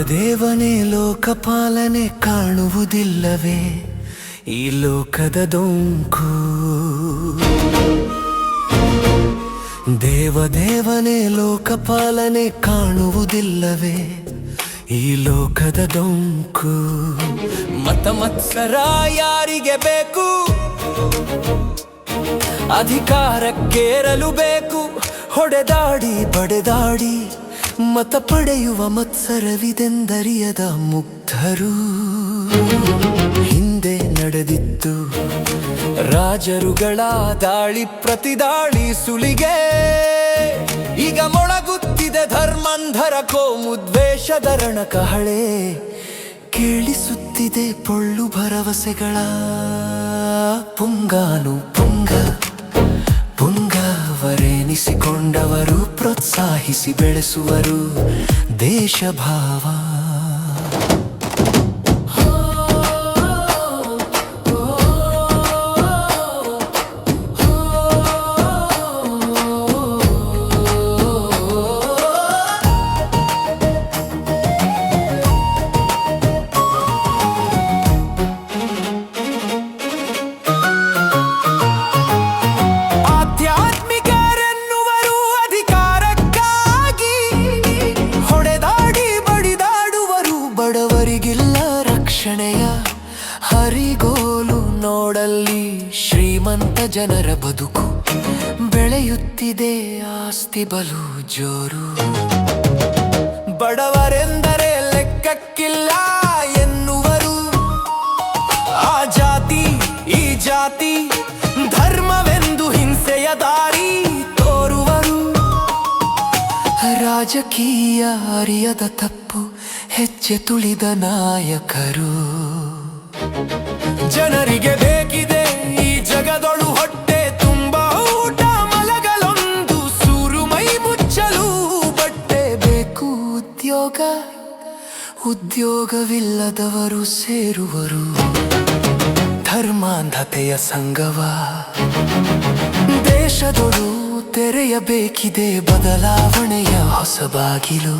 ದೇವನೇ ಲೋಕಪಾಲನೆ ಕಾಣುವುದಿಲ್ಲವೇ ಈ ಲೋಕದ ಡೊಂಕು? ದೇವನೇ ಲೋಕಪಾಲನೆ ಕಾಣುವುದಿಲ್ಲವೇ ಈ ಲೋಕದ ಡೊಂಕು? ಮತ್ಸರ ಯಾರಿಗೆ ಬೇಕು? ಅಧಿಕಾರಕ್ಕೇರಲು ಬೇಕು ಹೊಡೆದಾಡಿ ಬಡೆದಾಡಿ ಮತ ಪಡೆಯುವ ಮತ್ಸರವಿದೆಂದರಿಯದ ಮುಗ್ಧರು. ಹಿಂದೆ ನಡೆದಿತ್ತು ರಾಜರುಗಳ ದಾಳಿ ಪ್ರತಿದಾಳಿ ಸುಲಿಗೆ, ಈಗ ಮೊಳಗುತ್ತಿದೆ ಧರ್ಮಾಂಧರ ಕೋಮುದ್ವೇಷದ ರಣಕಹಳೆ. ಕೇಳಿಸುತ್ತಿದೆ ಪೊಳ್ಳು ಭರವಸೆಗಳ ಪುಂಗಾನು ಪುಂಗವರೆನಿಸಿಕೊಂಡವರು ಪ್ರೋತ್ಸಾಹಿಸಿ ಬೆಳೆಸುವರು ದೇಶಭಾವ. ಹರಿಗೋಲು ನೋಡಲ್ಲಿ ಶ್ರೀಮಂತ ಜನರ ಬದುಕು ಬೆಳೆಯುತ್ತಿದೆ ಆಸ್ತಿ ಬಲು ಜೋರು. ಬಡವರೆಂದರೆ ಲೆಕ್ಕಕ್ಕಿಲ್ಲ ಎನ್ನುವರು, ಆ ಜಾತಿ ಈ ಜಾತಿ ಧರ್ಮವೆಂದು ಹಿಂಸೆಯ ದಾರಿ ತೋರುವರು. ರಾಜಕೀಯ ಅರಿಯದ ತಪ್ಪು ಹೆಜ್ಜೆ ತುಳಿದ ನಾಯಕರು. ಜನರಿಗೆ ಬೇಕಿದೆ ಈ ಜಗದೊಳು ಹೊಟ್ಟೆ ತುಂಬ ಊಟ ಮಲಗಲೊಂದು ಸೂರು ಮೈ ಮುಚ್ಚಲು ಬಟ್ಟೆ ಬೇಕು. ಉದ್ಯೋಗವಿಲ್ಲದವರು ಸೇರುವರು ಧರ್ಮಾಂಧತೆಯ ಸಂಗವ. ದೇಶದೊಳು ತೆರೆಯಬೇಕಿದೆ ಬದಲಾವಣೆಯ ಹೊಸ ಬಾಗಿಲು.